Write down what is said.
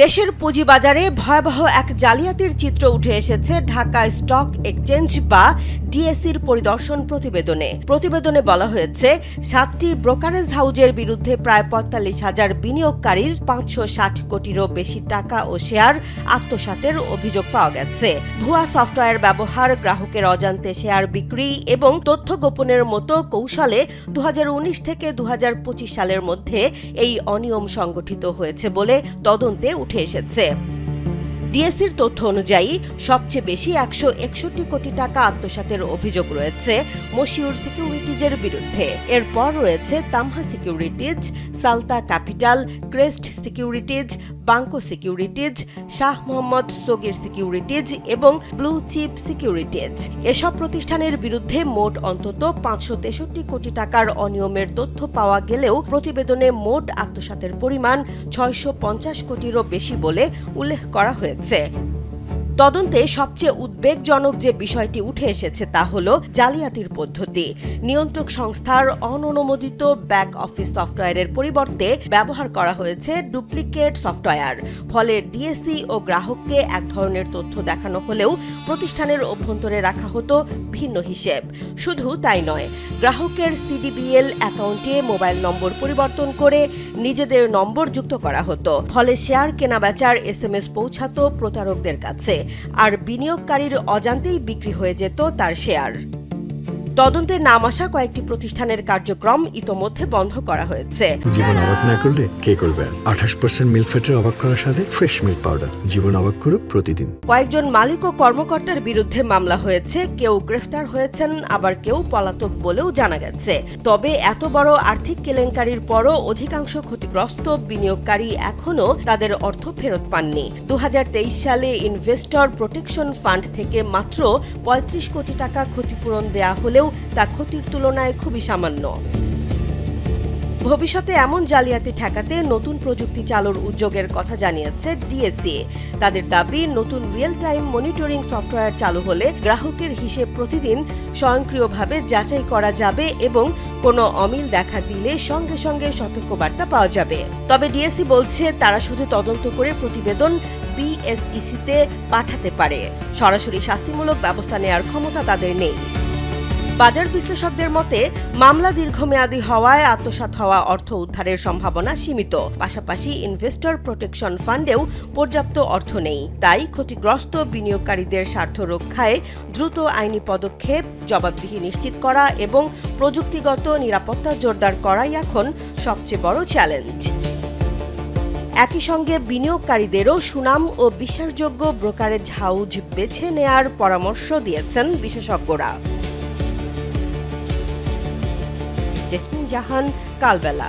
দেশের পুঁজিবাজারে ভয়াবহ এক জালিয়াতির চিত্র উঠে এসেছে ঢাকা স্টক এক্সচেঞ্জ বা ডিএসইর পরিদর্শন প্রতিবেদনে বলা হয়েছে 7টি ব্রোকারেজ হাউজের বিরুদ্ধে প্রায় ৪৫,০০০ বিনিয়োগকারীর ৫৬০ কোটিরও বেশি টাকা ও শেয়ার আত্মসাতের অভিযোগ পাওয়া গেছে। ভুয়া সফটওয়্যার ব্যবহার, গ্রাহকের অজান্তে শেয়ার বিক্রি এবং তথ্য গোপনের মতো কৌশলে ২০১৯ থেকে ২০২৫ সালের মধ্যে এই অনিয়ম সংগঠিত হয়েছে বলে তদন্তে উঠে এসেছে। ডিএসইর তথ্য অনুযায়ী সবচেয়ে বেশি ১৬১ কোটি টাকা আত্মসাতের অভিযোগ রয়েছে মশিউর সিকিউরিটিজের বিরুদ্ধে। এরপর রয়েছে Tamha securities, Salta capital, crest securities, Banco securities, Shah Mohammad Sagir securities এবং ব্লু চিপ সিকিউরিটিজ। এসব প্রতিষ্ঠানের বিরুদ্ধে মোট অন্তত ৫৬৩ কোটি টাকার অনিয়মের তথ্য পাওয়া গেলেও প্রতিবেদনে মোট আত্মসাতের পরিমাণ ৬৫০ কোটিরও বেশি বলে উল্লেখ করা হয়েছে। তদন্তে সবচেয়ে উদ্বেগজনক যে বিষয়টি উঠে এসেছে তা হল জালিয়াতির পদ্ধতি। নিয়ন্ত্রক সংস্থার অননুমোদিত ব্যাক অফিস সফটওয়্যারের পরিবর্তে ব্যবহার করা হয়েছে ডুপ্লিকেট সফটওয়্যার। ফলে ডিএসই ও গ্রাহককে এক ধরনের তথ্য দেখানো হলেও প্রতিষ্ঠানের অভ্যন্তরে রাখা হতো ভিন্ন হিসেব। শুধু তাই নয়, গ্রাহকের সিডিবিএল অ্যাকাউন্টে মোবাইল নম্বর পরিবর্তন করে নিজেদের নম্বর যুক্ত করা হতো। ফলে শেয়ার কেনাবেচার এসএমএস পৌঁছাতো প্রতারকদের কাছে, আর বিনিয়োগকারীর অজান্তেই বিক্রি হয়ে যেত তার শেয়ার। তদন্তে নাম আসা কয়েকটি প্রতিষ্ঠানের কার্যক্রম ইতোমধ্যে বন্ধ করা হয়েছে। জীবন অবাক না করলে কে করবে? 28% মিল্ক ফ্যাটের অবাক করার সাথে ফ্রেশ মিল্ক পাউডার। জীবন অবাক করুক প্রতিদিন। কয়েকজন মালিক ও কর্মকর্তার বিরুদ্ধে মামলা হয়েছে, কেউ গ্রেফতার হয়েছেন, আবার কেউ পলাতক বলেও জানা গেছে। তবে এত বড় আর্থিক কেলেঙ্কারির পরও অধিকাংশ ক্ষতিগ্রস্ত বিনিয়োগকারী এখনও তাদের অর্থ ফেরত পাননি। ২০২৩ সালে ইনভেস্টর প্রোটেকশন ফান্ড থেকে মাত্র ৩৫ কোটি টাকা ক্ষতিপূরণ দেয়া হলেও তা ক্ষতির তুলনায় খুবই সামান্য। ভবিষ্যতে এমন জালিয়াতি ঠেকাতে নতুন প্রযুক্তি চালুর উদ্যোগের কথা জানিয়েছে ডিএসই। তাদের দাবি, নতুন রিয়েল টাইম মনিটরিং সফটওয়্যার চালু হলে গ্রাহকের হিসেব প্রতিদিন স্বয়ংক্রিয়ভাবে যাচাই করা যাবে এবং কোনো অমিল দেখা দিলে সঙ্গে সঙ্গে সতর্কবার্তা পাওয়া যাবে। তবে ডিএসই বলছে তারা শুধু তদন্ত করে প্রতিবেদন বিএসইসিতে পাঠাতে পারে। সরাসরি শাস্তিমূলক ব্যবস্থা নেওয়ার ক্ষমতা তাদের নেই। বাজার বিশ্লেষকদের মতে, মামলা দীর্ঘমেয়াদী হওয়ায় আত্মসাৎ হওয়া অর্থ উদ্ধারের সম্ভাবনা সীমিত। পাশাপাশি ইনভেস্টর প্রোটেকশন ফান্ডেও পর্যাপ্ত অর্থ নেই। তাই ক্ষতিগ্রস্ত বিনিয়োগকারীদের স্বার্থ রক্ষায় দ্রুত আইনি পদক্ষেপ, জবাবদিহি নিশ্চিত করা এবং প্রযুক্তিগত নিরাপত্তা জোরদার করাই এখন সবচেয়ে বড় চ্যালেঞ্জ। একই সঙ্গে বিনিয়োগকারীদেরও সুনাম ও বিশ্বাসযোগ্য ব্রোকারেজ হাউজ বেছে নেয়ার পরামর্শ দিয়েছেন বিশেষজ্ঞরা। জেসমিন জাহান, কালবেলা।